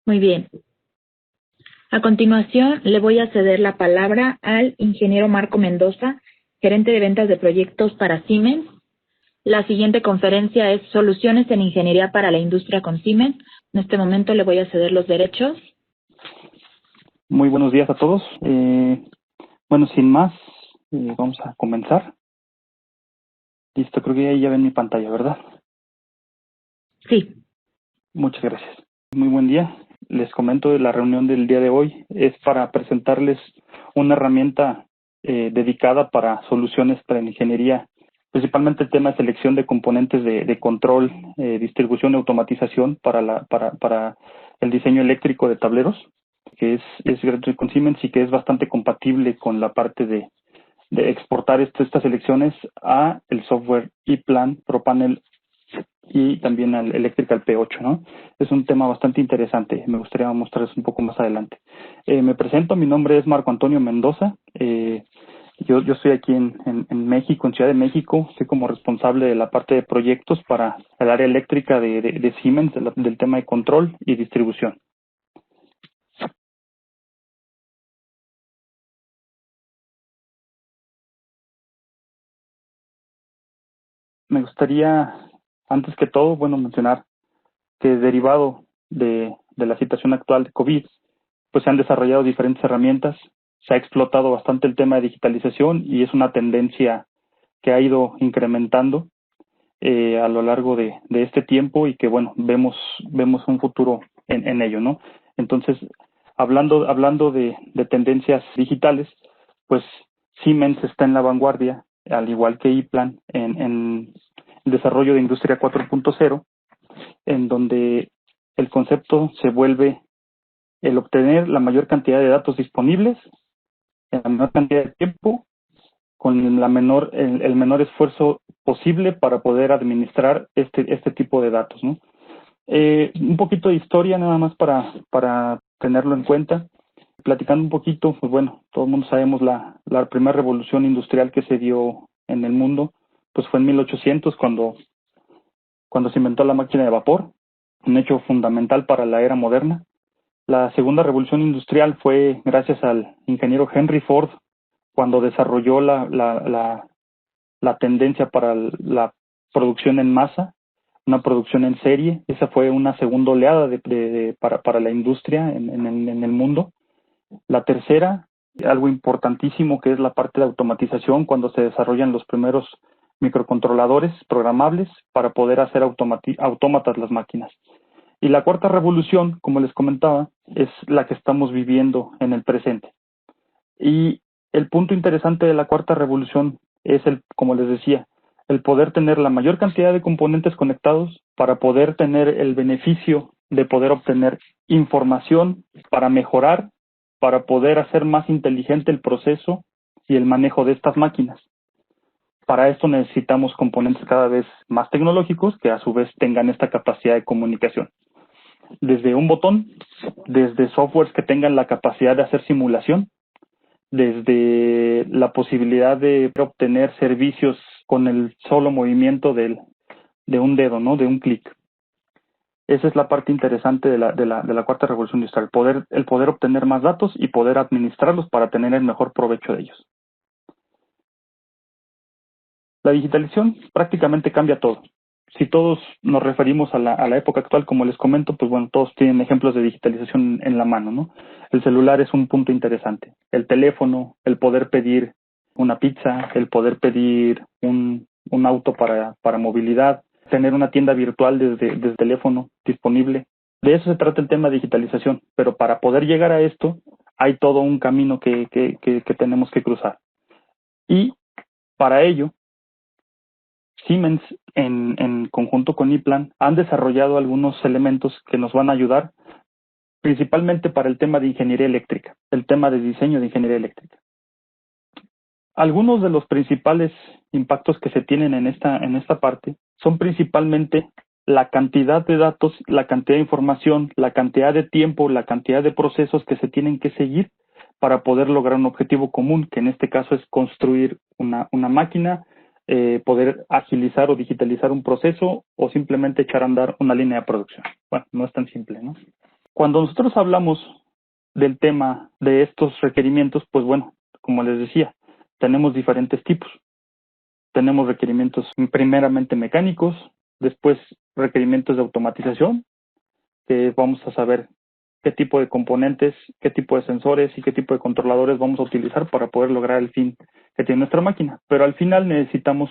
Muy bien. A continuación, le voy a ceder la palabra al ingeniero Marco Mendoza, gerente de ventas de proyectos para Siemens. La siguiente conferencia es Soluciones en Ingeniería para la Industria con Siemens. En este momento le voy a ceder los derechos. Muy buenos días a todos. Bueno, sin más, vamos a comenzar. Listo, creo que ahí ya ven mi pantalla, ¿verdad? Sí. Muchas gracias. Muy buen día. Les comento de la reunión del día de hoy. Es para presentarles una herramienta dedicada para soluciones para la ingeniería, principalmente el tema de selección de componentes de control, distribución y automatización para el diseño eléctrico de tableros, que es gratuito con Siemens y que es bastante compatible con la parte de exportar estas selecciones a el software ePlan, ProPanel y también al Electrical P8, ¿no? Es un tema bastante interesante. Me gustaría mostrarles un poco más adelante. Me presento, mi nombre es Marco Antonio Mendoza. Yo estoy aquí en México, en Ciudad de México. Soy como responsable de la parte de proyectos para el área eléctrica de Siemens, del tema de control y distribución. Me gustaría, antes que todo, mencionar que derivado de la situación actual de COVID, pues se han desarrollado diferentes herramientas, se ha explotado bastante el tema de digitalización y es una tendencia que ha ido incrementando a lo largo de este tiempo y que, vemos un futuro en ello, ¿no? Entonces, hablando de tendencias digitales, pues Siemens está en la vanguardia, al igual que ePlan, en el desarrollo de Industria 4.0, en donde el concepto se vuelve el obtener la mayor cantidad de datos disponibles en la menor cantidad de tiempo con el menor esfuerzo posible para poder administrar este tipo de datos, ¿no? Un poquito de historia nada más para tenerlo en cuenta. Platicando un poquito, pues todo el mundo sabemos la primera revolución industrial que se dio en el mundo, pues fue en 1800 cuando se inventó la máquina de vapor, un hecho fundamental para la era moderna. La segunda revolución industrial fue gracias al ingeniero Henry Ford, cuando desarrolló la tendencia para la producción en masa, una producción en serie. Esa fue una segunda oleada para la industria en el mundo. La tercera, algo importantísimo, que es la parte de automatización, cuando se desarrollan los primeros microcontroladores programables para poder hacer autómatas las máquinas. Y la cuarta revolución, como les comentaba, es la que estamos viviendo en el presente. Y el punto interesante de la cuarta revolución es como les decía, el poder tener la mayor cantidad de componentes conectados para poder tener el beneficio de poder obtener información para mejorar, para poder hacer más inteligente el proceso y el manejo de estas máquinas. Para esto necesitamos componentes cada vez más tecnológicos que a su vez tengan esta capacidad de comunicación. Desde un botón, desde softwares que tengan la capacidad de hacer simulación, desde la posibilidad de obtener servicios con el solo movimiento de un dedo, ¿no? De un clic. Esa es la parte interesante de la cuarta revolución industrial, el poder obtener más datos y poder administrarlos para tener el mejor provecho de ellos. La digitalización prácticamente cambia todo. Si todos nos referimos a la época actual, como les comento, pues todos tienen ejemplos de digitalización en la mano, ¿no? El celular es un punto interesante. El teléfono, el poder pedir una pizza, el poder pedir un auto para movilidad, tener una tienda virtual desde el teléfono disponible. De eso se trata el tema de digitalización, pero para poder llegar a esto hay todo un camino que tenemos que cruzar. Y para ello, Siemens, en conjunto con ePlan, han desarrollado algunos elementos que nos van a ayudar principalmente para el tema de ingeniería eléctrica, el tema de diseño de ingeniería eléctrica. Algunos de los principales impactos que se tienen en esta parte son principalmente la cantidad de datos, la cantidad de información, la cantidad de tiempo, la cantidad de procesos que se tienen que seguir para poder lograr un objetivo común, que en este caso es construir una máquina, poder agilizar o digitalizar un proceso o simplemente echar a andar una línea de producción. Bueno, no es tan simple, ¿no? Cuando nosotros hablamos del tema de estos requerimientos, pues bueno, como les decía, tenemos diferentes tipos. Tenemos requerimientos primeramente mecánicos, después requerimientos de automatización, que vamos a saber qué tipo de componentes, qué tipo de sensores y qué tipo de controladores vamos a utilizar para poder lograr el fin que tiene nuestra máquina. Pero al final necesitamos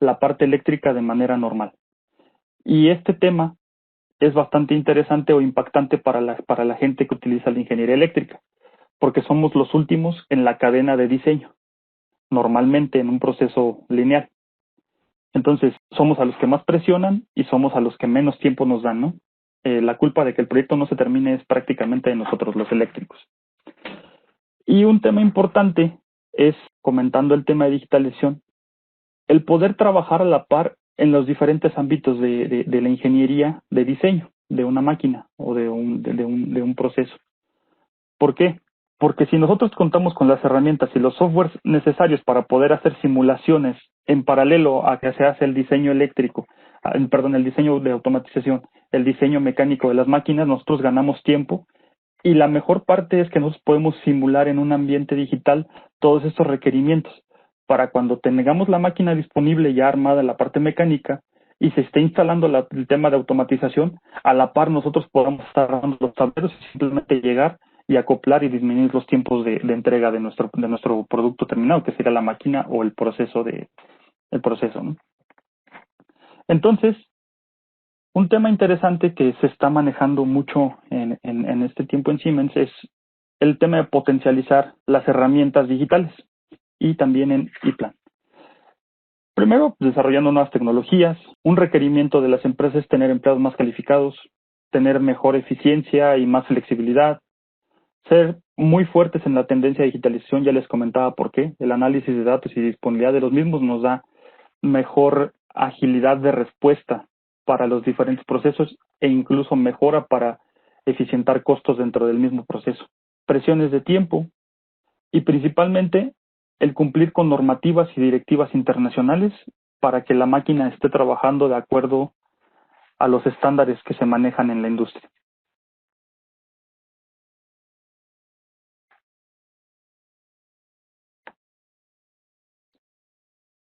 la parte eléctrica de manera normal. Y este tema es bastante interesante o impactante para la gente que utiliza la ingeniería eléctrica, porque somos los últimos en la cadena de diseño, normalmente en un proceso lineal. Entonces, somos a los que más presionan y somos a los que menos tiempo nos dan, ¿no? La culpa de que el proyecto no se termine es prácticamente de nosotros, los eléctricos. Y un tema importante es, comentando el tema de digitalización, el poder trabajar a la par en los diferentes ámbitos de la ingeniería de diseño de una máquina o de un proceso. ¿Por qué? Porque si nosotros contamos con las herramientas y los softwares necesarios para poder hacer simulaciones en paralelo a que se hace el diseño eléctrico, el diseño de automatización, el diseño mecánico de las máquinas, nosotros ganamos tiempo. Y la mejor parte es que nosotros podemos simular en un ambiente digital todos estos requerimientos para cuando tengamos la máquina disponible ya armada en la parte mecánica y se esté instalando el tema de automatización, a la par nosotros podamos estar armando los tableros y simplemente llegar y acoplar y disminuir los tiempos de entrega de nuestro producto terminado, que sería la máquina o el proceso ¿no? Entonces, un tema interesante que se está manejando mucho en este tiempo en Siemens es el tema de potencializar las herramientas digitales y también en ePlan. Primero, desarrollando nuevas tecnologías. Un requerimiento de las empresas es tener empleados más calificados, tener mejor eficiencia y más flexibilidad, ser muy fuertes en la tendencia de digitalización, ya les comentaba por qué. El análisis de datos y disponibilidad de los mismos nos da mejor agilidad de respuesta para los diferentes procesos e incluso mejora para eficientar costos dentro del mismo proceso. Presiones de tiempo y principalmente el cumplir con normativas y directivas internacionales para que la máquina esté trabajando de acuerdo a los estándares que se manejan en la industria.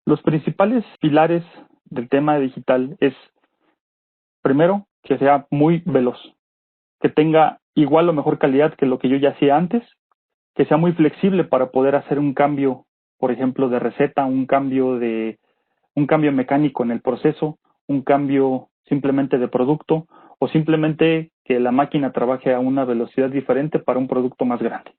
Los principales pilares del tema digital es, primero, que sea muy veloz, que tenga igual o mejor calidad que lo que yo ya hacía antes, que sea muy flexible para poder hacer un cambio, por ejemplo, de receta, un cambio mecánico en el proceso, un cambio simplemente de producto o simplemente que la máquina trabaje a una velocidad diferente para un producto más grande.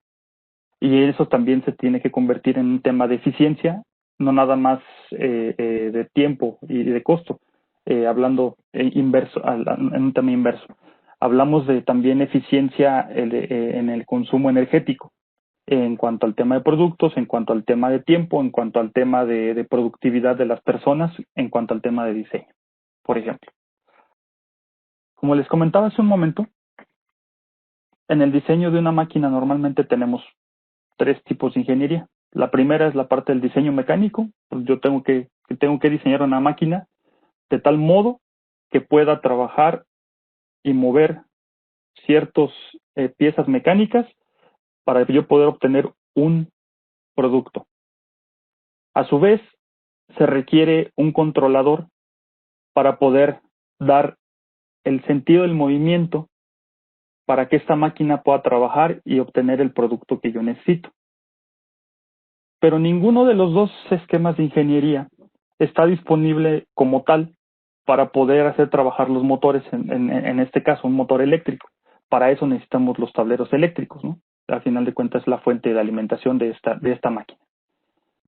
Y eso también se tiene que convertir en un tema de eficiencia, no nada más de tiempo y de costo, hablando en un tema inverso. Hablamos de también eficiencia en el consumo energético, en cuanto al tema de productos, en cuanto al tema de tiempo, en cuanto al tema de productividad de las personas, en cuanto al tema de diseño, por ejemplo. Como les comentaba hace un momento, en el diseño de una máquina normalmente tenemos tres tipos de ingeniería. La primera es la parte del diseño mecánico. Pues yo tengo que diseñar una máquina de tal modo que pueda trabajar y mover ciertas piezas mecánicas para yo poder obtener un producto. A su vez, se requiere un controlador para poder dar el sentido del movimiento para que esta máquina pueda trabajar y obtener el producto que yo necesito. Pero ninguno de los dos esquemas de ingeniería está disponible como tal para poder hacer trabajar los motores, en este caso un motor eléctrico. Para eso necesitamos los tableros eléctricos, ¿no? Al final de cuentas es la fuente de alimentación de esta máquina.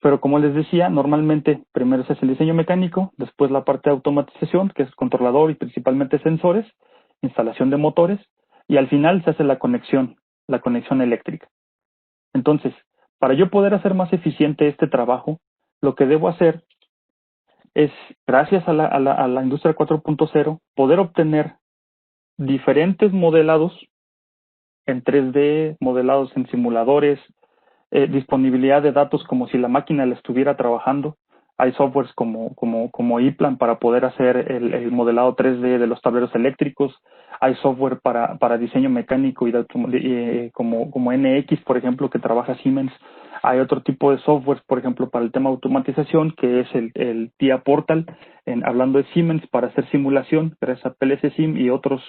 Pero como les decía, normalmente primero se hace el diseño mecánico, después la parte de automatización, que es controlador y principalmente sensores, instalación de motores, y al final se hace la conexión eléctrica. Entonces, para yo poder hacer más eficiente este trabajo, lo que debo hacer es, gracias a la industria 4.0, poder obtener diferentes modelados en 3D, modelados en simuladores, disponibilidad de datos como si la máquina la estuviera trabajando, Hay softwares como iPlan para poder hacer el modelado 3D de los tableros eléctricos. Hay software para diseño mecánico como NX, por ejemplo, que trabaja Siemens. Hay otro tipo de software, por ejemplo, para el tema de automatización, que es el TIA Portal, hablando de Siemens, para hacer simulación, gracias a PLC Sim y otras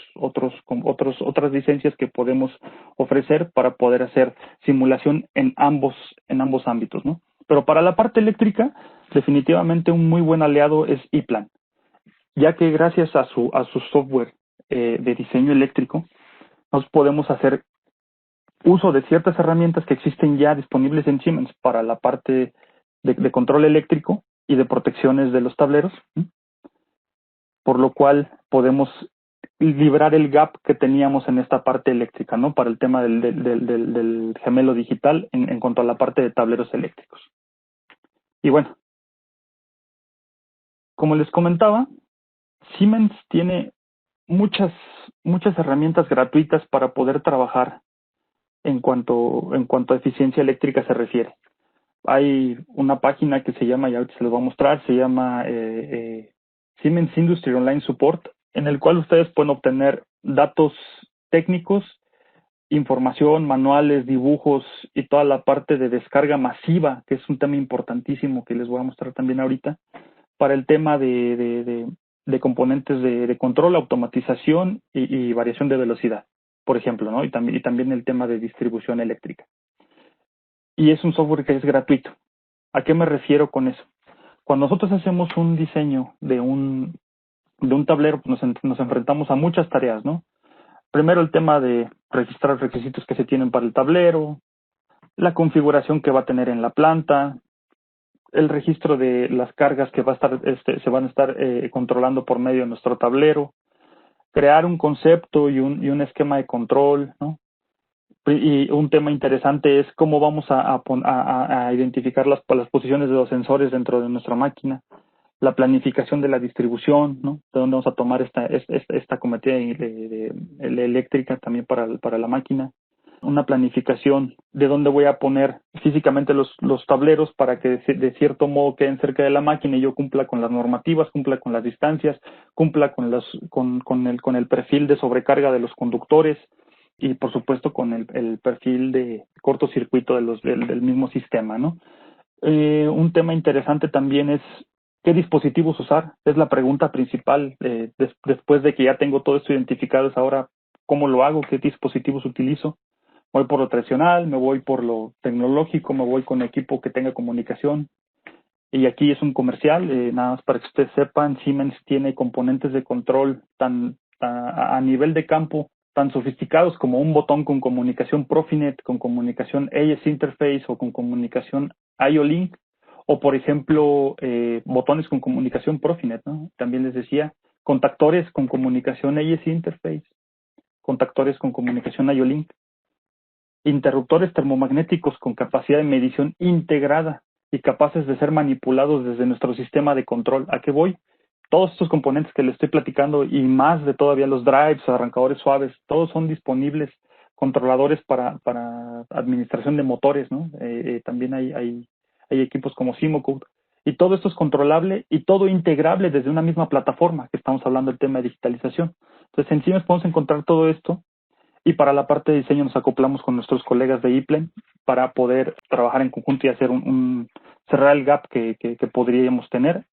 licencias que podemos ofrecer para poder hacer simulación en ambos ámbitos, ¿no? Pero para la parte eléctrica, definitivamente un muy buen aliado es iPlan, ya que gracias a su software de diseño eléctrico, nos podemos hacer uso de ciertas herramientas que existen ya disponibles en Siemens para la parte de control eléctrico y de protecciones de los tableros, por lo cual podemos librar el gap que teníamos en esta parte eléctrica, ¿no? Para el tema del gemelo digital en cuanto a la parte de tableros eléctricos. Y bueno, como les comentaba, Siemens tiene muchas herramientas gratuitas para poder trabajar en cuanto a eficiencia eléctrica se refiere. Hay una página que se llama, ya ahorita se les voy a mostrar, se llama Siemens Industry Online Support, en el cual ustedes pueden obtener datos técnicos, información, manuales, dibujos y toda la parte de descarga masiva, que es un tema importantísimo que les voy a mostrar también ahorita, para el tema de componentes de control, automatización y variación de velocidad, por ejemplo, ¿no? Y también el tema de distribución eléctrica. Y es un software que es gratuito. ¿A qué me refiero con eso? Cuando nosotros hacemos un diseño de un tablero, pues nos enfrentamos a muchas tareas, ¿no? Primero el tema de registrar requisitos que se tienen para el tablero, la configuración que va a tener en la planta, el registro de las cargas que se van a estar controlando por medio de nuestro tablero, crear un concepto y un esquema de control, ¿no? Y un tema interesante es cómo vamos a identificar las posiciones de los sensores dentro de nuestra máquina, la planificación de la distribución, ¿no? De dónde vamos a tomar esta cometida eléctrica también para la máquina, una planificación de dónde voy a poner físicamente los tableros para que de cierto modo queden cerca de la máquina y yo cumpla con las normativas, cumpla con las distancias, cumpla con el perfil de sobrecarga de los conductores y por supuesto con el perfil de cortocircuito del mismo sistema, ¿no? Un tema interesante también es qué dispositivos usar. Es la pregunta principal. Después de que ya tengo todo esto identificado, es ahora cómo lo hago, qué dispositivos utilizo. Voy por lo tradicional, me voy por lo tecnológico, me voy con equipo que tenga comunicación. Y aquí es un comercial, nada más para que ustedes sepan, Siemens tiene componentes de control a nivel de campo tan sofisticados como un botón con comunicación Profinet, con comunicación AES Interface o con comunicación IO-Link, o por ejemplo, botones con comunicación Profinet, ¿no? También les decía, contactores con comunicación AES Interface, contactores con comunicación IO-Link, interruptores termomagnéticos con capacidad de medición integrada y capaces de ser manipulados desde nuestro sistema de control. ¿A qué voy? Todos estos componentes que les estoy platicando y más de todavía los drives, arrancadores suaves, todos son disponibles, controladores para administración de motores, ¿no? También hay equipos como Simocode. Y todo esto es controlable y todo integrable desde una misma plataforma, que estamos hablando del tema de digitalización. Entonces, en Siemens podemos encontrar todo esto. Y para la parte de diseño nos acoplamos con nuestros colegas de iPlan para poder trabajar en conjunto y hacer cerrar el gap que podríamos tener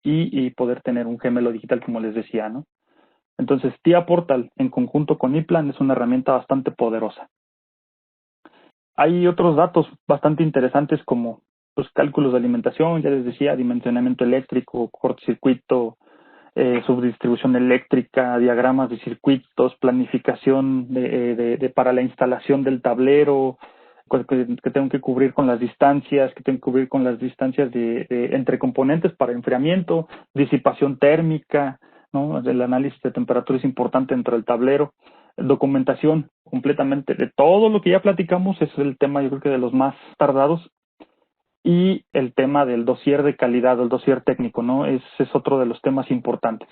y poder tener un gemelo digital, como les decía, ¿no? Entonces, TIA Portal en conjunto con iPlan es una herramienta bastante poderosa. Hay otros datos bastante interesantes como los cálculos de alimentación, ya les decía, dimensionamiento eléctrico, cortocircuito, subdistribución eléctrica, diagramas de circuitos, planificación para la instalación del tablero, que tengo que cubrir con las distancias, que tengo que cubrir con las distancias entre componentes para enfriamiento, disipación térmica, ¿no? El análisis de temperatura es importante dentro del tablero, documentación completamente de todo lo que ya platicamos, es el tema yo creo que de los más tardados, y el tema del dossier de calidad, el dossier técnico, ¿no? Es otro de los temas importantes.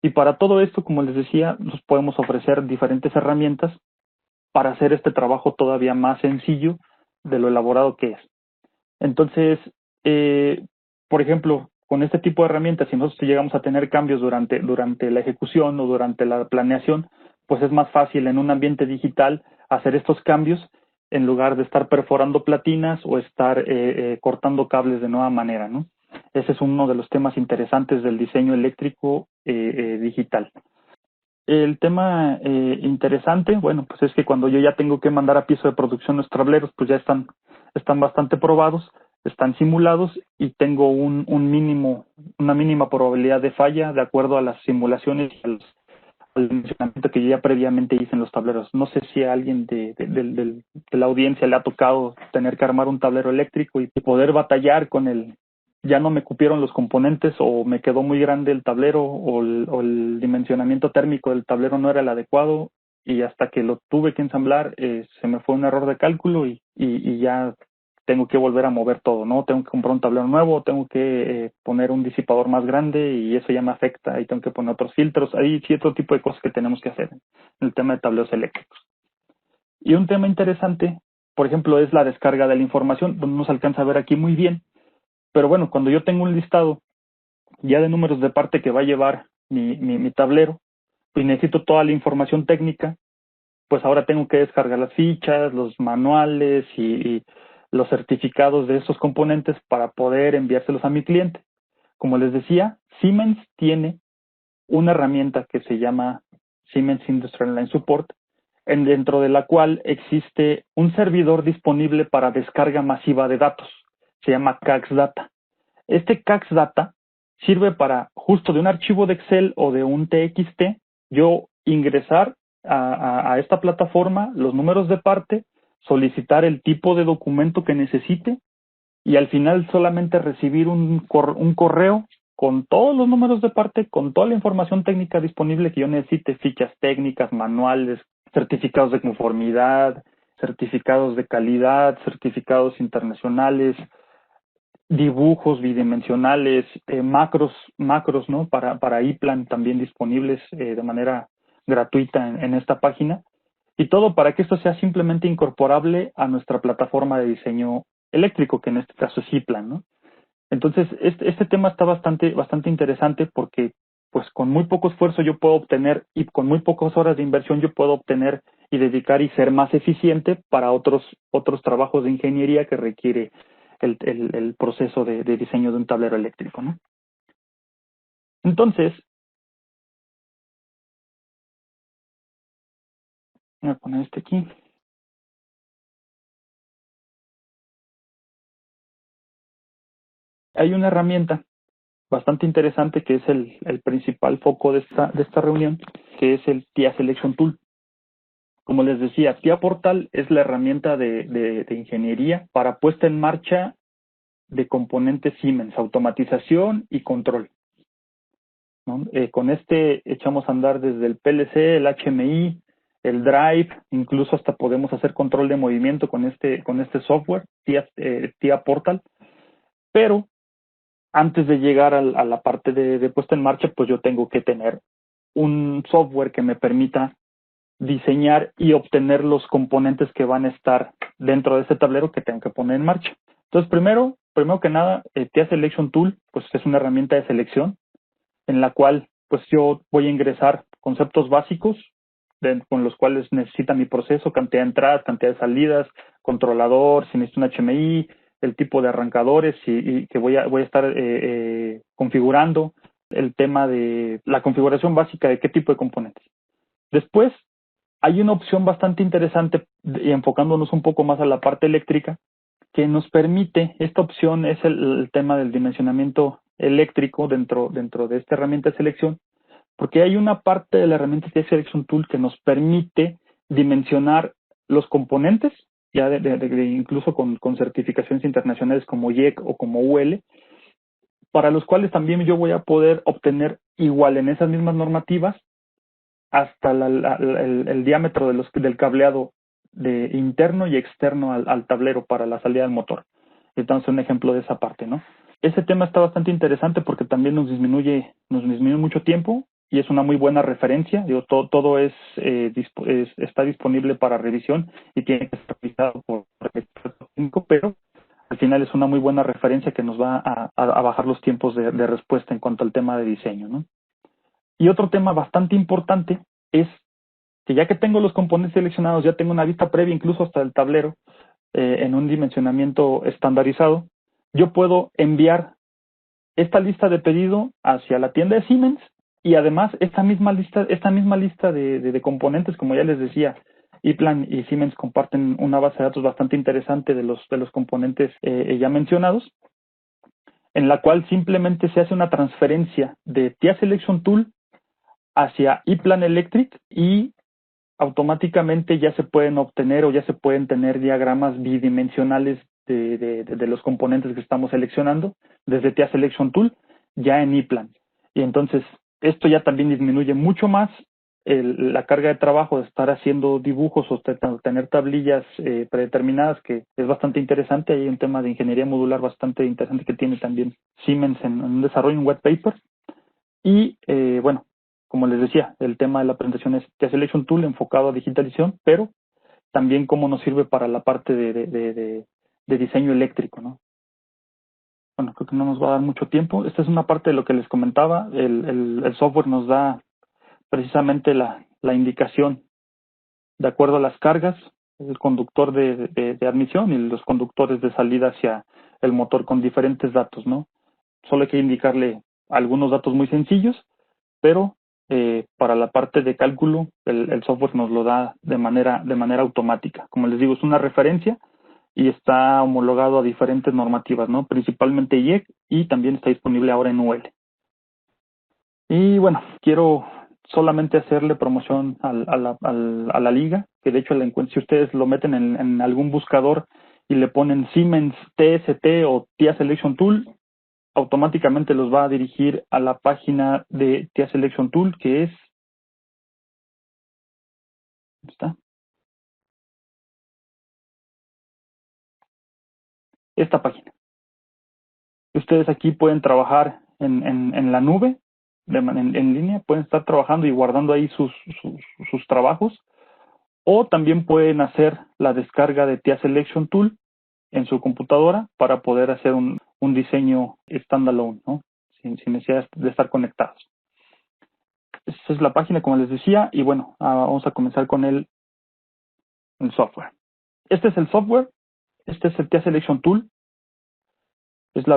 Y para todo esto, como les decía, nos podemos ofrecer diferentes herramientas para hacer este trabajo todavía más sencillo de lo elaborado que es. Entonces, por ejemplo, con este tipo de herramientas, si nosotros llegamos a tener cambios durante la ejecución o durante la planeación, pues es más fácil en un ambiente digital hacer estos cambios en lugar de estar perforando platinas o estar cortando cables de nueva manera, ¿no? Ese es uno de los temas interesantes del diseño eléctrico digital. El tema interesante, bueno, pues es que cuando yo ya tengo que mandar a piso de producción los tableros, pues ya están bastante probados, están simulados y tengo una mínima probabilidad de falla de acuerdo a las simulaciones y al dimensionamiento que yo ya previamente hice en los tableros. No sé si a alguien de la audiencia le ha tocado tener que armar un tablero eléctrico y poder batallar con ya no me cupieron los componentes o me quedó muy grande el tablero o el dimensionamiento térmico del tablero no era el adecuado y hasta que lo tuve que ensamblar se me fue un error de cálculo y ya tengo que volver a mover todo, ¿no? Tengo que comprar un tablero nuevo, tengo que poner un disipador más grande y eso ya me afecta y tengo que poner otros filtros. Hay cierto tipo de cosas que tenemos que hacer en el tema de tableros eléctricos. Y un tema interesante, por ejemplo, es la descarga de la información, donde no se alcanza a ver aquí muy bien. Pero bueno, cuando yo tengo un listado ya de números de parte que va a llevar mi tablero y necesito toda la información técnica, pues ahora tengo que descargar las fichas, los manuales y los certificados de esos componentes para poder enviárselos a mi cliente. Como les decía, Siemens tiene una herramienta que se llama Siemens Industrial Line Support, dentro de la cual existe un servidor disponible para descarga masiva de datos. Se llama CAX Data. Este CAX Data sirve para, justo de un archivo de Excel o de un TXT, yo ingresar a esta plataforma los números de parte, solicitar el tipo de documento que necesite y al final solamente recibir un correo con todos los números de parte, con toda la información técnica disponible que yo necesite, fichas técnicas, manuales, certificados de conformidad, certificados de calidad, certificados internacionales, dibujos bidimensionales, macros, ¿no? Para iPlan también disponibles de manera gratuita en esta página. Y todo para que esto sea simplemente incorporable a nuestra plataforma de diseño eléctrico, que en este caso es iPlan, ¿no? Entonces, este tema está bastante interesante porque pues con muy poco esfuerzo yo puedo obtener y con muy pocas horas de inversión yo puedo obtener y dedicar y ser más eficiente para otros trabajos de ingeniería que requiere el proceso de diseño de un tablero eléctrico, ¿no? Entonces, voy a poner este aquí. Hay una herramienta bastante interesante que es el principal foco de esta reunión, que es el TIA Selection Tool. Como les decía, TIA Portal es la herramienta de ingeniería para puesta en marcha de componentes Siemens, automatización y control, ¿no? Con este echamos a andar desde el PLC, el HMI, el Drive, incluso hasta podemos hacer control de movimiento con este software, TIA Portal. Pero antes de llegar a la parte de puesta en marcha, pues yo tengo que tener un software que me permita diseñar y obtener los componentes que van a estar dentro de este tablero que tengo que poner en marcha. Entonces, primero que nada, TIA Selection Tool, pues es una herramienta de selección en la cual pues yo voy a ingresar conceptos básicos con los cuales necesita mi proceso, cantidad de entradas, cantidad de salidas, controlador, si necesito un HMI, el tipo de arrancadores y que voy a estar configurando, el tema de la configuración básica de qué tipo de componentes. Después, hay una opción bastante interesante y enfocándonos un poco más a la parte eléctrica que nos permite, esta opción es el tema del dimensionamiento eléctrico dentro de esta herramienta de selección, porque hay una parte de la herramienta de Selection Tool que nos permite dimensionar los componentes, ya incluso con certificaciones internacionales como IEC o como UL, para los cuales también yo voy a poder obtener igual en esas mismas normativas hasta el diámetro del cableado interno y externo al tablero para la salida del motor. Entonces, un ejemplo de esa parte, ¿no? Ese tema está bastante interesante porque también nos disminuye mucho tiempo y es una muy buena referencia. Digo, todo está disponible para revisión y tiene que ser revisado por el experto técnico, pero al final es una muy buena referencia que nos va a bajar los tiempos de respuesta en cuanto al tema de diseño, ¿no? Y otro tema bastante importante es que ya que tengo los componentes seleccionados, ya tengo una vista previa incluso hasta el tablero en un dimensionamiento estandarizado, yo puedo enviar esta lista de pedido hacia la tienda de Siemens y además esta misma lista de componentes, como ya les decía, ePlan y Siemens comparten una base de datos bastante interesante de los componentes ya mencionados, en la cual simplemente se hace una transferencia de TIA Selection Tool hacia ePlan Electric y automáticamente ya se pueden obtener o ya se pueden tener diagramas bidimensionales de los componentes que estamos seleccionando desde TIA Selection Tool ya en ePlan. Y entonces esto ya también disminuye mucho más la carga de trabajo de estar haciendo dibujos o tener tablillas predeterminadas, que es bastante interesante. Hay un tema de ingeniería modular bastante interesante que tiene también Siemens en un desarrollo en wet paper. Y bueno, como les decía, el tema de la presentación es TIA Selection Tool enfocado a digitalización, pero también cómo nos sirve para la parte de diseño eléctrico, ¿no? Bueno, creo que no nos va a dar mucho tiempo. Esta es una parte de lo que les comentaba. El software nos da precisamente la indicación de acuerdo a las cargas, el conductor de admisión y los conductores de salida hacia el motor con diferentes datos, ¿no? Solo hay que indicarle algunos datos muy sencillos, pero para la parte de cálculo el software nos lo da de manera automática. Como les digo, es una referencia y está homologado a diferentes normativas, ¿no? Principalmente IEC y también está disponible ahora en UL. Y bueno, quiero solamente hacerle promoción a la liga, que de hecho si ustedes lo meten en algún buscador y le ponen Siemens TST o TIA Selection Tool, automáticamente los va a dirigir a la página de TIA Selection Tool, que es, ¿dónde está? Esta página. Ustedes aquí pueden trabajar en la nube, en línea, pueden estar trabajando y guardando ahí sus trabajos, o también pueden hacer la descarga de TIA Selection Tool en su computadora para poder hacer un diseño standalone, ¿no? Sin necesidad de estar conectados. Esa es la página, como les decía, y bueno, vamos a comenzar con el software. Este es el software, este es el TIA Selection Tool, es la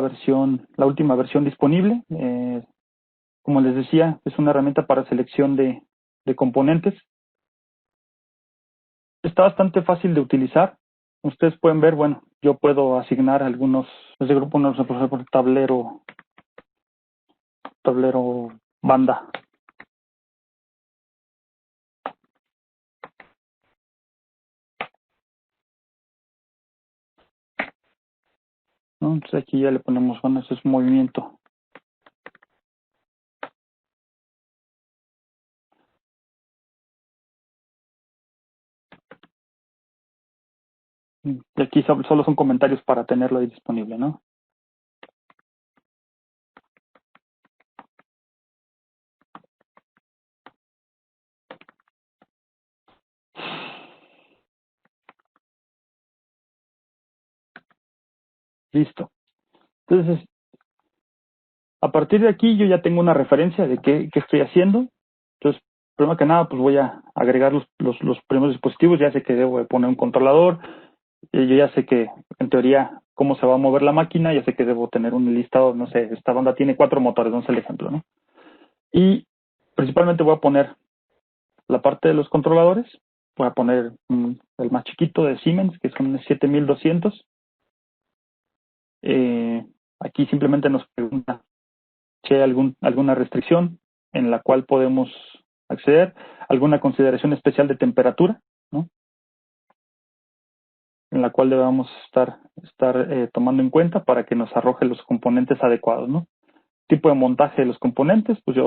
última versión disponible. Como les decía, es una herramienta para selección de componentes. Está bastante fácil de utilizar. Ustedes pueden ver, bueno, yo puedo asignar algunos, este grupo no sé, por ejemplo, tablero banda. ¿No? Entonces aquí ya le ponemos, bueno, ese es movimiento. Y aquí solo son comentarios para tenerlo ahí disponible, ¿no? Listo. Entonces, a partir de aquí yo ya tengo una referencia de qué estoy haciendo. Entonces, primero que nada, pues voy a agregar los primeros dispositivos. Ya sé que debo de poner un controlador. Yo ya sé que, en teoría, cómo se va a mover la máquina. Ya sé que debo tener un listado, no sé, esta banda tiene 4 motores, vamos el ejemplo, ¿no? Y principalmente voy a poner la parte de los controladores. Voy a poner el más chiquito de Siemens, que son 7200. Aquí simplemente nos pregunta si hay alguna restricción en la cual podemos acceder, alguna consideración especial de temperatura, ¿no? En la cual debamos estar tomando en cuenta para que nos arroje los componentes adecuados, ¿no? Tipo de montaje de los componentes, pues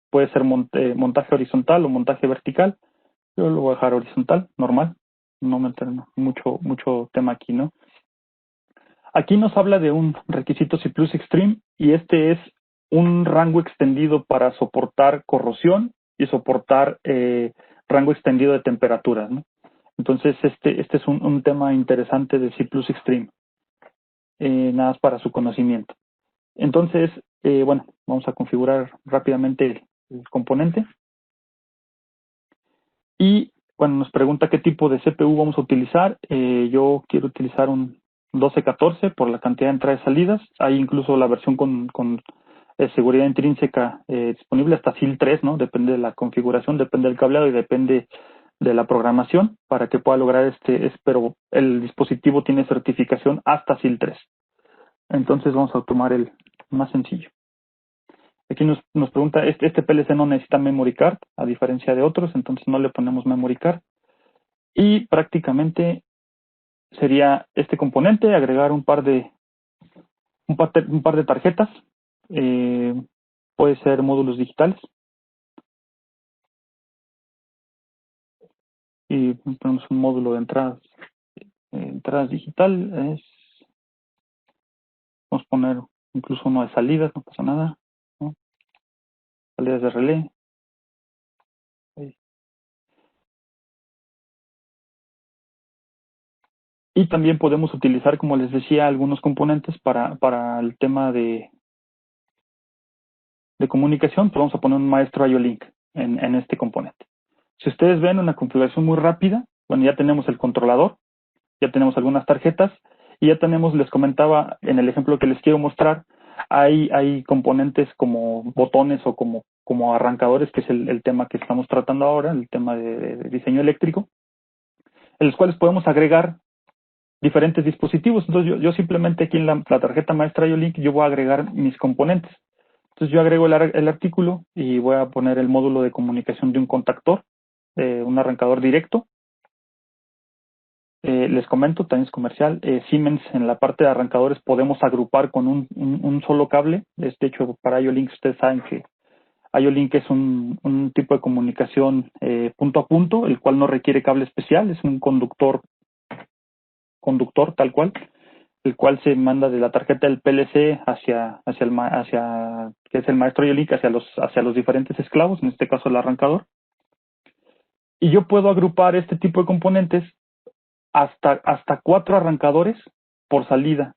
puede ser montaje horizontal o montaje vertical. Yo lo voy a dejar horizontal, normal, no meter mucho tema aquí, ¿no? Aquí nos habla de un requisito C+ Extreme y este es un rango extendido para soportar corrosión y soportar rango extendido de temperaturas, ¿no? Entonces este es un tema interesante de C+ Extreme. nada más para su conocimiento. Entonces, bueno, vamos a configurar rápidamente el componente. Y bueno, nos pregunta qué tipo de CPU vamos a utilizar. Yo quiero utilizar un 1214 por la cantidad de entradas y salidas. Hay incluso la versión con seguridad intrínseca disponible hasta SIL 3, ¿no? Depende de la configuración, depende del cableado y depende de la programación para que pueda lograr pero el dispositivo tiene certificación hasta SIL 3. Entonces vamos a tomar el más sencillo. Aquí nos pregunta, este PLC no necesita memory card, a diferencia de otros, entonces no le ponemos memory card. Y prácticamente sería este componente, agregar un par de tarjetas, puede ser módulos digitales. Y ponemos un módulo de entradas digital, vamos a poner incluso uno de salidas, no pasa nada, ¿no? Salidas de relé. Y también podemos utilizar, como les decía, algunos componentes para el tema de comunicación. Pues vamos a poner un maestro IO-Link en este componente. Si ustedes ven una configuración muy rápida, bueno, ya tenemos el controlador, ya tenemos algunas tarjetas y ya tenemos, les comentaba en el ejemplo que les quiero mostrar, hay componentes como botones o como arrancadores, que es el tema que estamos tratando ahora, el tema de diseño eléctrico, en los cuales podemos agregar diferentes dispositivos. Entonces yo simplemente aquí en la tarjeta maestra IO-Link yo voy a agregar mis componentes. Entonces yo agrego el artículo y voy a poner el módulo de comunicación de un contactor, un arrancador directo. Les comento, también es comercial. Siemens en la parte de arrancadores podemos agrupar con un solo cable. De hecho, para IO-Link ustedes saben que IO-Link es un tipo de comunicación punto a punto, el cual no requiere cable especial, es un conductor tal cual, el cual se manda de la tarjeta del PLC hacia que es el maestro IO-Link, hacia los diferentes esclavos, en este caso el arrancador. Y yo puedo agrupar este tipo de componentes hasta 4 arrancadores por salida.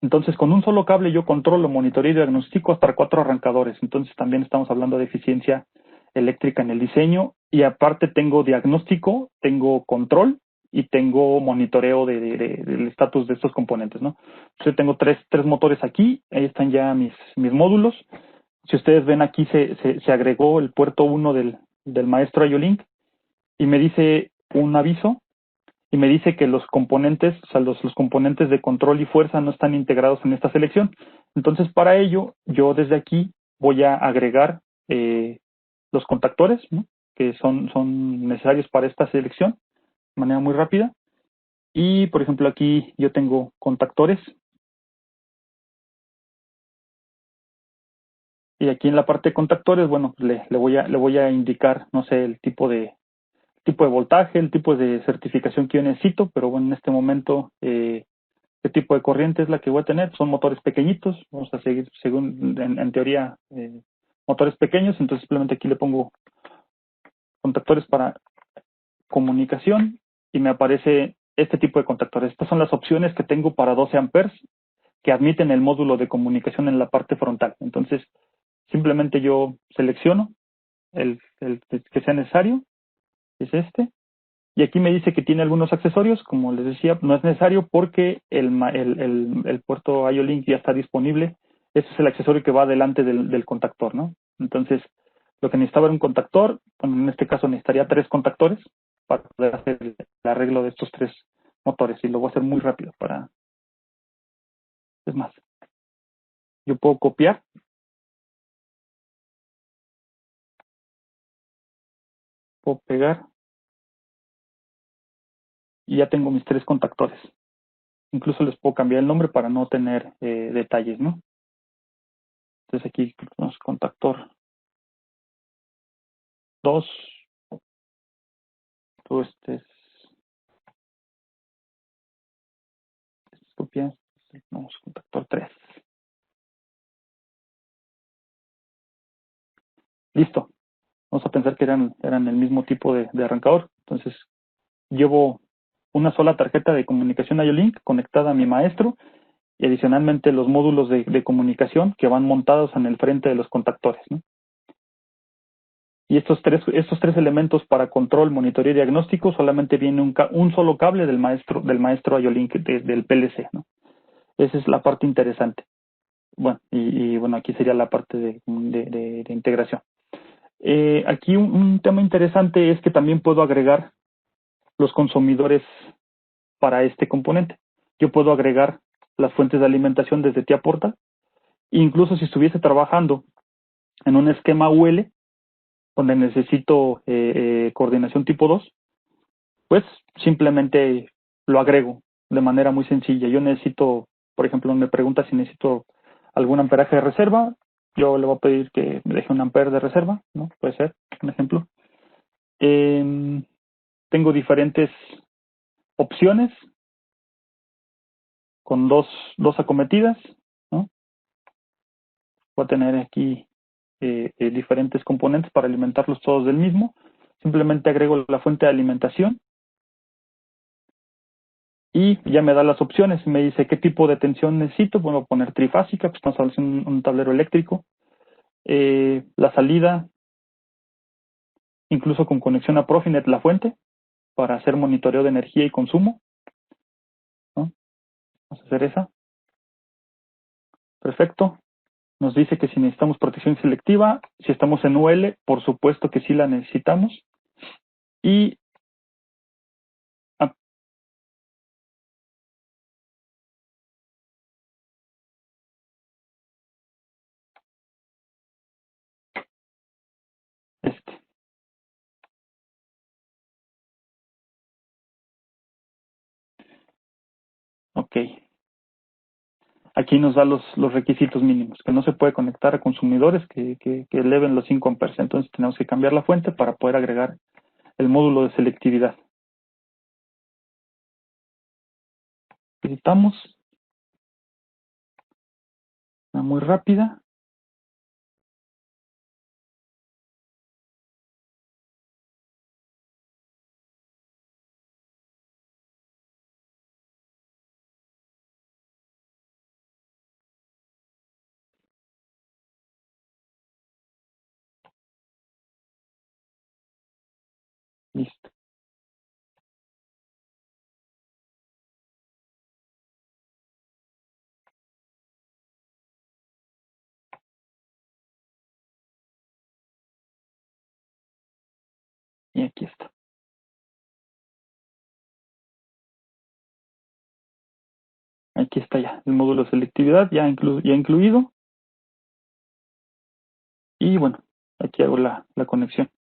Entonces, con un solo cable yo controlo, monitoreo y diagnostico hasta 4 arrancadores. Entonces, también estamos hablando de eficiencia eléctrica en el diseño. Y aparte tengo diagnóstico, tengo control y tengo monitoreo del estatus de estos componentes, ¿no? Entonces, tengo tres motores aquí. Ahí están ya mis módulos. Si ustedes ven aquí, se agregó el puerto 1 del maestro IO-Link y me dice un aviso y me dice que los componentes, o sea, los componentes de control y fuerza no están integrados en esta selección. Entonces, para ello, yo desde aquí voy a agregar los contactores, ¿no?, que son necesarios para esta selección de manera muy rápida. Y, por ejemplo, aquí yo tengo contactores. Y aquí en la parte de contactores, bueno, pues le voy a indicar, no sé, el tipo de voltaje, el tipo de certificación que yo necesito, pero bueno, en este momento qué tipo de corriente es la que voy a tener. Son motores pequeñitos, vamos a seguir según en teoría motores pequeños, entonces simplemente aquí le pongo contactores para comunicación y me aparece este tipo de contactores. Estas son las opciones que tengo para 12 amperes que admiten el módulo de comunicación en la parte frontal. Entonces simplemente yo selecciono el que sea necesario, es este. Y aquí me dice que tiene algunos accesorios, como les decía, no es necesario porque el puerto IO-Link ya está disponible. Ese es el accesorio que va delante del contactor, ¿no? Entonces, lo que necesitaba era un contactor, bueno, en este caso necesitaría 3 contactores para poder hacer el arreglo de estos 3 motores. Y lo voy a hacer muy rápido es más, yo puedo copiar, puedo pegar y ya tengo mis 3 contactores. Incluso les puedo cambiar el nombre para no tener detalles, ¿no? Entonces aquí tenemos contactor 2, todo copia, vamos contactor 3. Listo. Vamos a pensar que eran el mismo tipo de arrancador. Entonces, llevo una sola tarjeta de comunicación IO-Link conectada a mi maestro y adicionalmente los módulos de comunicación que van montados en el frente de los contactores, ¿no? Y estos tres elementos para control, monitoreo y diagnóstico solamente viene un solo cable del maestro IO-Link del PLC, ¿no? Esa es la parte interesante. Bueno, y bueno, aquí sería la parte de integración. Aquí un tema interesante es que también puedo agregar los consumidores para este componente. Yo puedo agregar las fuentes de alimentación desde TIA Portal. Incluso si estuviese trabajando en un esquema UL, donde necesito coordinación tipo 2, pues simplemente lo agrego de manera muy sencilla. Yo necesito, por ejemplo, me pregunta si necesito algún amperaje de reserva, yo le voy a pedir que me deje un amper de reserva, ¿no? Puede ser, un ejemplo. Tengo diferentes opciones con dos acometidas, ¿no? Voy a tener aquí diferentes componentes para alimentarlos todos del mismo. Simplemente agrego la fuente de alimentación y ya me da las opciones. Me dice qué tipo de tensión necesito. Bueno, poner trifásica, pues estamos hablando de un tablero eléctrico. La salida, incluso con conexión a Profinet, la fuente, para hacer monitoreo de energía y consumo, ¿no? Vamos a hacer esa. Perfecto. Nos dice que si necesitamos protección selectiva, si estamos en UL, por supuesto que sí la necesitamos. Y este. Ok. Aquí nos da los requisitos mínimos, que no se puede conectar a consumidores que eleven los 5 amperes. Entonces tenemos que cambiar la fuente para poder agregar el módulo de selectividad. Editamos. Una muy rápida. Listo. Y aquí está. Aquí está ya el módulo de selectividad ya incluido. Y bueno, aquí hago la conexión.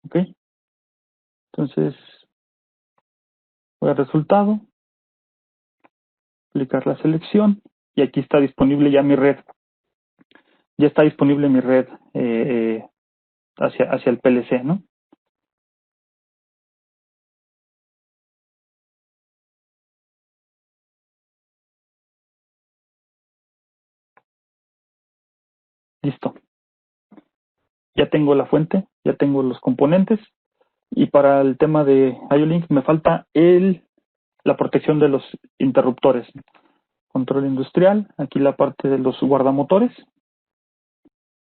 Ok. Entonces, voy al resultado, aplicar la selección y aquí está disponible ya mi red. Ya está disponible mi red hacia el PLC, ¿no? Listo. Ya tengo la fuente, ya tengo los componentes. Y para el tema de IO-Link me falta la protección de los interruptores. Control industrial, aquí la parte de los guardamotores.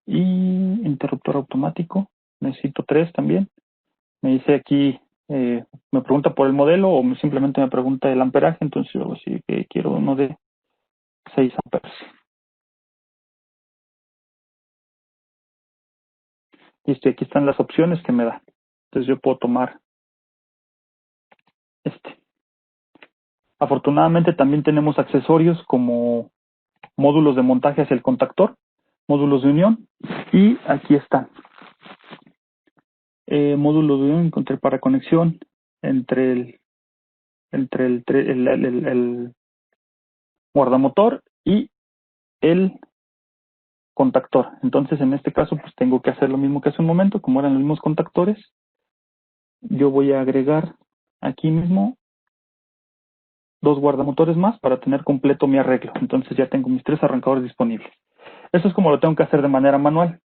Y interruptor automático, necesito 3 también. Me dice aquí, me pregunta por el modelo o simplemente me pregunta el amperaje, entonces yo sí que quiero uno de 6 amperes. Listo, y aquí están las opciones que me da. Entonces yo puedo tomar este. Afortunadamente también tenemos accesorios como módulos de montaje hacia el contactor, módulos de unión, y aquí están. Módulos de unión para conexión entre el guardamotor y el contactor. Entonces, en este caso, pues tengo que hacer lo mismo que hace un momento, como eran los mismos contactores. Yo voy a agregar aquí mismo 2 guardamotores más para tener completo mi arreglo. Entonces ya tengo mis 3 arrancadores disponibles. Eso es como lo tengo que hacer de manera manual,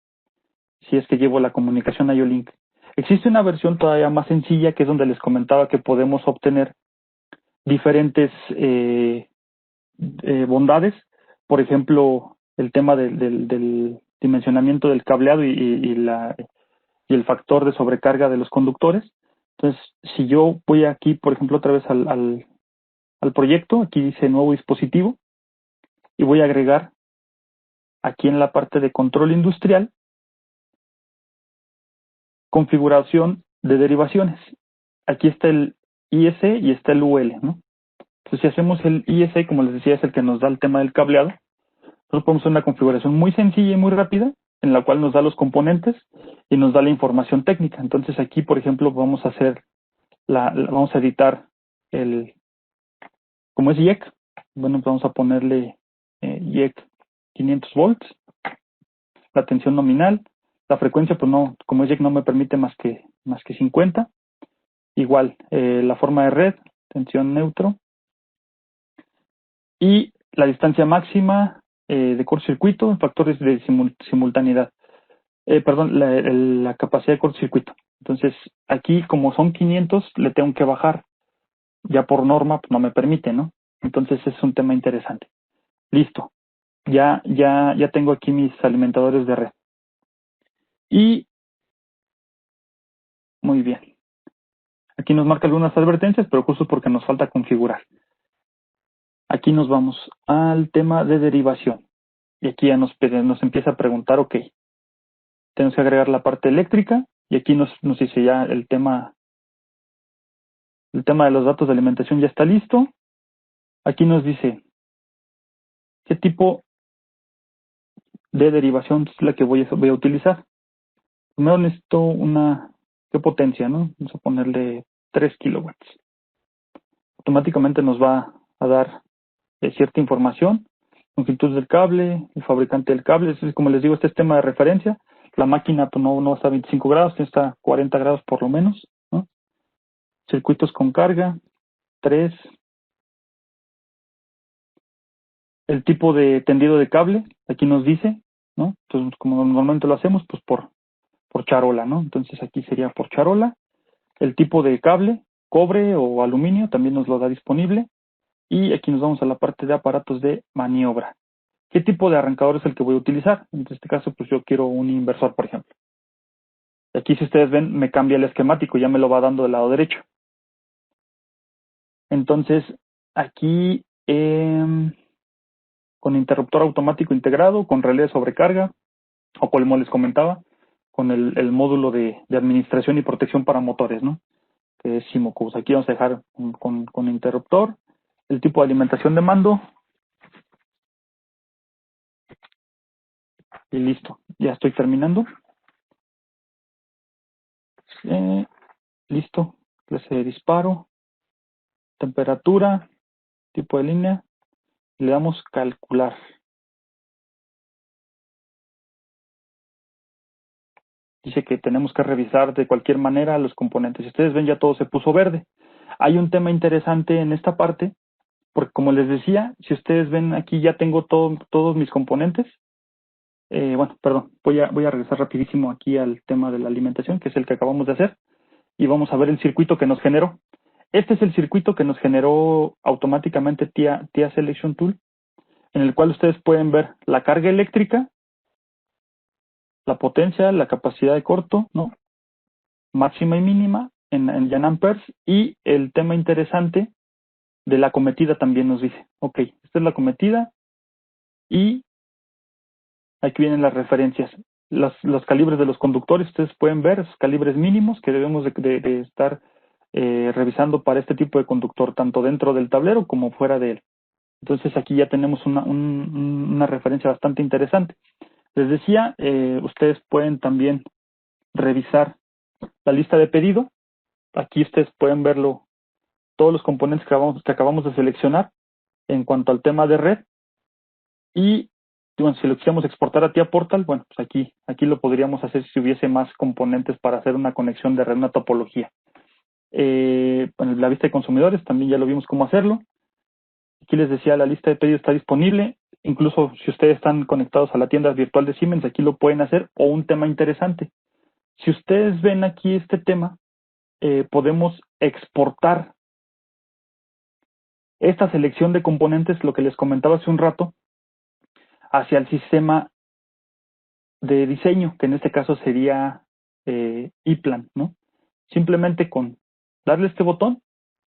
si es que llevo la comunicación a IO-Link. Existe una versión todavía más sencilla, que es donde les comentaba que podemos obtener diferentes bondades. Por ejemplo, el tema del dimensionamiento del cableado y el factor de sobrecarga de los conductores. Entonces, si yo voy aquí, por ejemplo, otra vez al proyecto, aquí dice nuevo dispositivo, y voy a agregar aquí en la parte de control industrial, configuración de derivaciones. Aquí está el IS y está el UL, ¿no? Entonces, si hacemos el IS, como les decía, es el que nos da el tema del cableado, nosotros podemos hacer una configuración muy sencilla y muy rápida, en la cual nos da los componentes y nos da la información técnica. Entonces, aquí, por ejemplo, vamos a hacer vamos a editar como es IEC, bueno, pues vamos a ponerle IEC 500 volts, la tensión nominal, la frecuencia, pues no, como es IEC no me permite más que 50, igual, la forma de red, tensión neutro, y la distancia máxima de cortocircuito, factores de simultaneidad, perdón, la capacidad de cortocircuito. Entonces, aquí como son 500, le tengo que bajar, ya por norma, pues no me permite, ¿no? Entonces es un tema interesante. Listo. Ya tengo aquí mis alimentadores de red. Y muy bien. Aquí nos marca algunas advertencias, pero justo porque nos falta configurar. Aquí nos vamos al tema de derivación. Y aquí ya nos empieza a preguntar, ok, tenemos que agregar la parte eléctrica, y aquí nos dice ya el tema de los datos de alimentación ya está listo. Aquí nos dice qué tipo de derivación es la que voy a utilizar. Primero necesito ¿qué potencia, no? Vamos a ponerle 3 kilowatts. Automáticamente nos va a dar cierta información, longitud del cable, el fabricante del cable. Como les digo, este es tema de referencia. La máquina pues, no está a 25 grados, está a 40 grados por lo menos, ¿no? Circuitos con carga, 3. El tipo de tendido de cable, aquí nos dice, ¿no? Entonces, como normalmente lo hacemos, pues por charola, ¿no? Entonces aquí sería por charola. El tipo de cable, cobre o aluminio, también nos lo da disponible. Y aquí nos vamos a la parte de aparatos de maniobra. ¿Qué tipo de arrancador es el que voy a utilizar? En este caso, pues yo quiero un inversor, por ejemplo. Aquí, si ustedes ven, me cambia el esquemático, ya me lo va dando del lado derecho. Entonces, aquí, con interruptor automático integrado, con relé de sobrecarga, o como les comentaba, con el módulo de administración y protección para motores, ¿no? Que es Simocus. Aquí vamos a dejar con interruptor, el tipo de alimentación de mando, y listo. Ya estoy terminando. Listo. Clase de disparo, temperatura, tipo de línea, y le damos calcular. Dice que tenemos que revisar de cualquier manera los componentes. Si ustedes ven, ya todo se puso verde. Hay un tema interesante en esta parte, porque como les decía, si ustedes ven aquí ya tengo todos mis componentes. Bueno, perdón, voy a regresar rapidísimo aquí al tema de la alimentación, que es el que acabamos de hacer, y vamos a ver el circuito que nos generó. Este es el circuito que nos generó automáticamente TIA Selection Tool, en el cual ustedes pueden ver la carga eléctrica, la potencia, la capacidad de corto, ¿no? Máxima y mínima en amperes, y el tema interesante de la cometida también nos dice, ok, esta es la cometida, y aquí vienen las referencias. Los calibres de los conductores, ustedes pueden ver esos calibres mínimos que debemos de estar revisando para este tipo de conductor, tanto dentro del tablero como fuera de él. Entonces aquí ya tenemos una referencia bastante interesante. Les decía, ustedes pueden también revisar la lista de pedido. Aquí ustedes pueden verlo, todos los componentes que acabamos de seleccionar en cuanto al tema de red. Y bueno, si lo quisiéramos exportar a TIA Portal, bueno, pues aquí lo podríamos hacer si hubiese más componentes para hacer una conexión de red, una topología. Bueno, la lista de consumidores también ya lo vimos cómo hacerlo. Aquí les decía, la lista de pedidos está disponible. Incluso si ustedes están conectados a la tienda virtual de Siemens, aquí lo pueden hacer. O un tema interesante, si ustedes ven aquí este tema, podemos exportar esta selección de componentes, lo que les comentaba hace un rato, hacia el sistema de diseño, que en este caso sería ePlan, ¿no? Simplemente con darle este botón,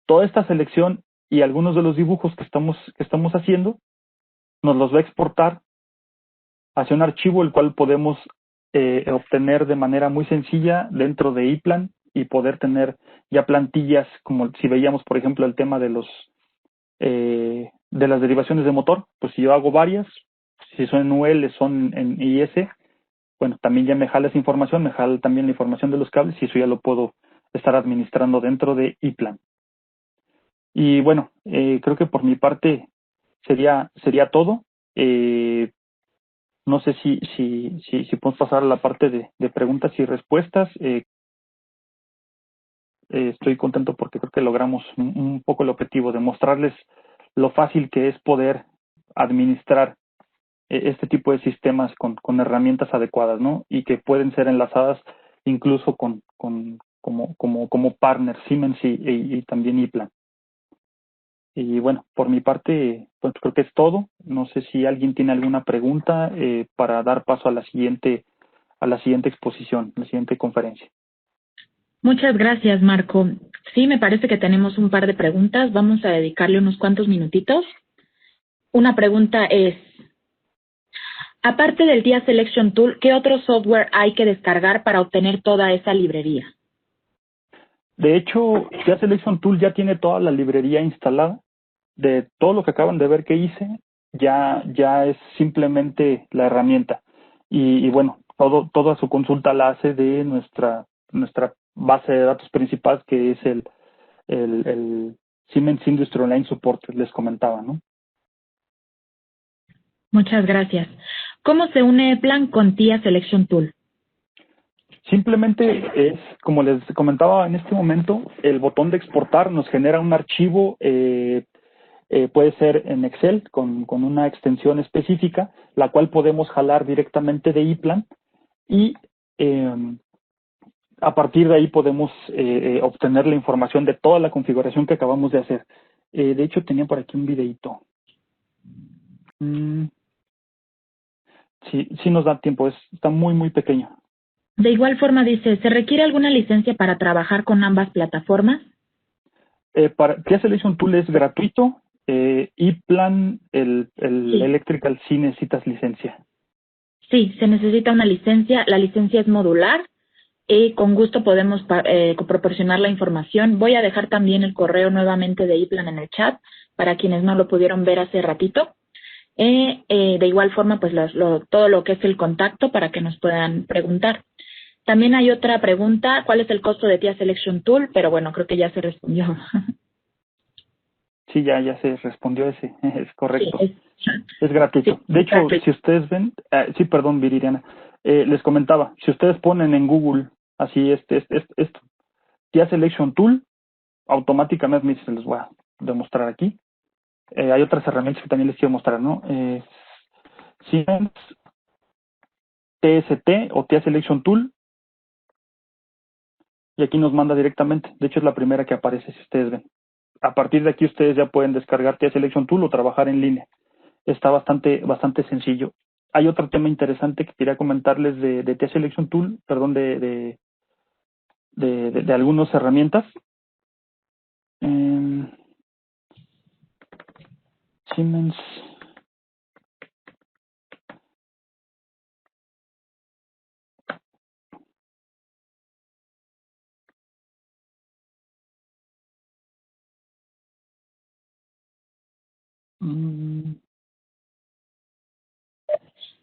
toda esta selección y algunos de los dibujos que estamos haciendo, nos los va a exportar hacia un archivo el cual podemos obtener de manera muy sencilla dentro de ePlan y poder tener ya plantillas, como si veíamos, por ejemplo, el tema de las derivaciones de motor. Pues si yo hago varias, si son en UL, son en IS, bueno, también ya me jala esa información, me jala también la información de los cables y eso ya lo puedo estar administrando dentro de ePlan. Y bueno, creo que por mi parte sería todo. No sé si podemos pasar a la parte de preguntas y respuestas. Estoy contento porque creo que logramos un poco el objetivo de mostrarles lo fácil que es poder administrar este tipo de sistemas con herramientas adecuadas, ¿no? Y que pueden ser enlazadas incluso como partner Siemens y también ePlan. Y bueno, por mi parte, pues creo que es todo. No sé si alguien tiene alguna pregunta para dar paso a la siguiente exposición, la siguiente conferencia. Muchas gracias, Marco. Sí, me parece que tenemos un par de preguntas. Vamos a dedicarle unos cuantos minutitos. Una pregunta es, aparte del TIA Selection Tool, ¿qué otro software hay que descargar para obtener toda esa librería? De hecho, TIA Selection Tool ya tiene toda la librería instalada. De todo lo que acaban de ver que hice, ya es simplemente la herramienta. Y bueno, toda su consulta la hace de nuestra base de datos principal, que es el Siemens Industry Online Support, les comentaba, ¿no? Muchas gracias. ¿Cómo se une ePlan con TIA Selection Tool? Simplemente es, como les comentaba en este momento, el botón de exportar nos genera un archivo, puede ser en Excel con una extensión específica, la cual podemos jalar directamente de ePlan y a partir de ahí podemos obtener la información de toda la configuración que acabamos de hacer. De hecho, tenía por aquí un videito. Sí nos da tiempo, está muy, muy pequeño. De igual forma dice, ¿se requiere alguna licencia para trabajar con ambas plataformas? Para TIA Selection Tool es gratuito. ePlan, el Sí. Electrical, sí necesitas licencia. Sí, se necesita una licencia. La licencia es modular y con gusto podemos proporcionar la información. Voy a dejar también el correo nuevamente de ePlan en el chat para quienes no lo pudieron ver hace ratito. De igual forma, pues todo lo que es el contacto para que nos puedan preguntar. También hay otra pregunta, ¿cuál es el costo de TIA Selection Tool? Pero bueno, creo que ya se respondió. Sí, ya se respondió ese, es correcto. Sí, es gratuito. Sí, de hecho, gratuito. Si ustedes ven, sí, perdón, Viridiana, les comentaba, si ustedes ponen en Google así esto, TIA Selection Tool, automáticamente se los voy a demostrar aquí. Hay otras herramientas que también les quiero mostrar, ¿no? Siemens TST o TIA Selection Tool, y aquí nos manda directamente. De hecho, es la primera que aparece, si ustedes ven. A partir de aquí ustedes ya pueden descargar TIA Selection Tool o trabajar en línea. Está bastante sencillo. Hay otro tema interesante que quería comentarles de TIA Selection Tool, perdón, de algunas herramientas. Siemens.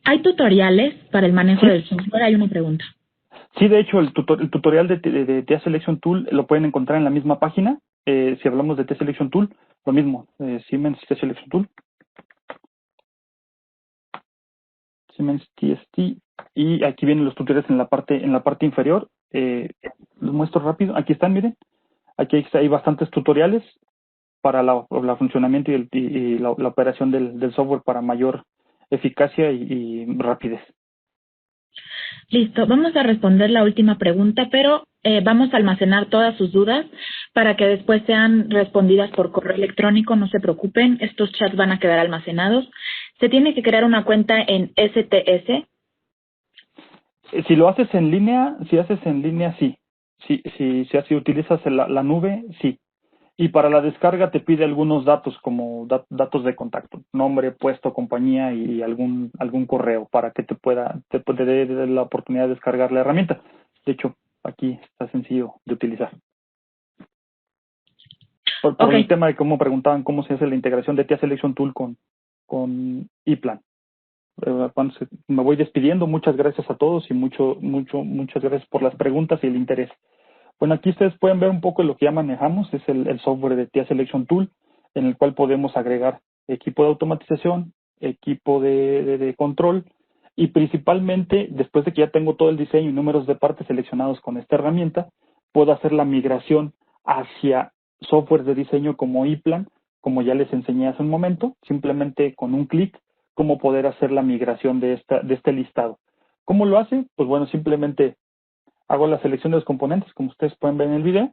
¿Hay tutoriales para el manejo Sí, del software? Hay una pregunta. sí, de hecho, el tutorial de TIA Selection Tool lo pueden encontrar en la misma página. Si hablamos de TIA Selection Tool, lo mismo, Siemens TIA Selection Tool. Siemens TST, y aquí vienen los tutoriales en la parte inferior. Los muestro rápido. Aquí están, miren. Aquí hay bastantes tutoriales para la funcionamiento y la operación del software para mayor eficacia y rapidez. Listo, vamos a responder la última pregunta, pero vamos a almacenar todas sus dudas para que después sean respondidas por correo electrónico. No se preocupen, estos chats van a quedar almacenados. Se tiene que crear una cuenta en STS. Si lo haces en línea, sí. Si así utilizas la nube, sí. Y para la descarga te pide algunos datos como datos de contacto, nombre, puesto, compañía y algún correo para que te dé la oportunidad de descargar la herramienta. De hecho, aquí está sencillo de utilizar. Por el tema de cómo preguntaban cómo se hace la integración de TIA Selection Tool con ePlan. Me voy despidiendo. Muchas gracias a todos y muchas gracias por las preguntas y el interés. Bueno, aquí ustedes pueden ver un poco de lo que ya manejamos. Es el software de TIA Selection Tool, en el cual podemos agregar equipo de automatización, equipo de control, y principalmente, después de que ya tengo todo el diseño y números de partes seleccionados con esta herramienta, puedo hacer la migración hacia software de diseño como ePlan, como ya les enseñé hace un momento, simplemente con un clic, cómo poder hacer la migración de este listado. ¿Cómo lo hace? Pues bueno, simplemente hago la selección de los componentes, como ustedes pueden ver en el video.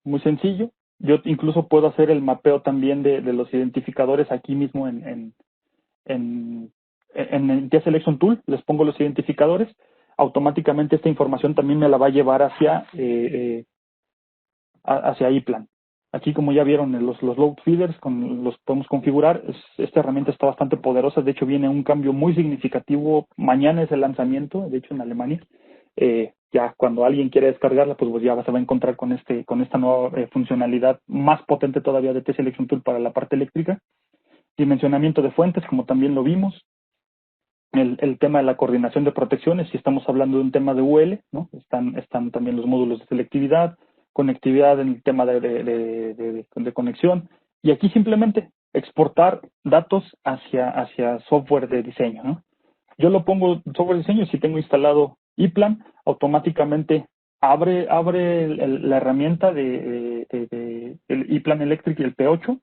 Muy sencillo. Yo incluso puedo hacer el mapeo también de los identificadores aquí mismo en el TIA Selection Tool. Les pongo los identificadores. Automáticamente esta información también me la va a llevar hacia ePlan. Aquí, como ya vieron, los load feeders los podemos configurar. Esta herramienta está bastante poderosa. De hecho, viene un cambio muy significativo. Mañana es el lanzamiento, de hecho, en Alemania. Ya cuando alguien quiera descargarla, pues ya se va a encontrar con esta nueva funcionalidad más potente todavía de TIA Selection Tool para la parte eléctrica. Dimensionamiento de fuentes, como también lo vimos. El tema de la coordinación de protecciones, si estamos hablando de un tema de UL, ¿no? Están también los módulos de selectividad, conectividad en el tema de conexión, y aquí simplemente exportar datos hacia software de diseño, ¿no? Yo lo pongo software de diseño, si tengo instalado ePlan, automáticamente abre la herramienta el ePlan Electric y el P8,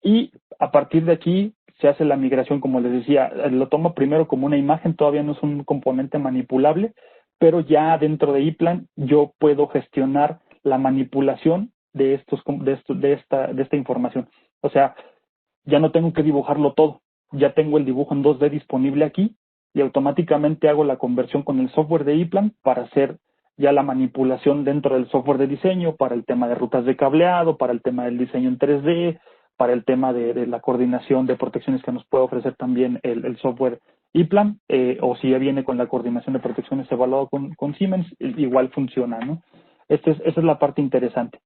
y a partir de aquí se hace la migración, como les decía, lo tomo primero como una imagen, todavía no es un componente manipulable, pero ya dentro de ePlan yo puedo gestionar la manipulación de esta información. O sea, ya no tengo que dibujarlo todo, ya tengo el dibujo en 2D disponible aquí y automáticamente hago la conversión con el software de ePlan para hacer ya la manipulación dentro del software de diseño, para el tema de rutas de cableado, para el tema del diseño en 3D, para el tema de la coordinación de protecciones que nos puede ofrecer también el software ePlan, o si ya viene con la coordinación de protecciones evaluado con Siemens, igual funciona, ¿no? Esa es la parte interesante.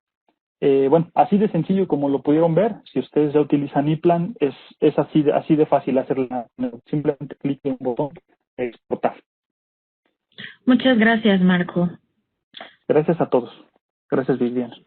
Bueno, así de sencillo como lo pudieron ver, si ustedes ya utilizan ePlan, es así de fácil hacerla. Simplemente clic en un botón de exportar. Muchas gracias, Marco. Gracias a todos. Gracias, Viviana.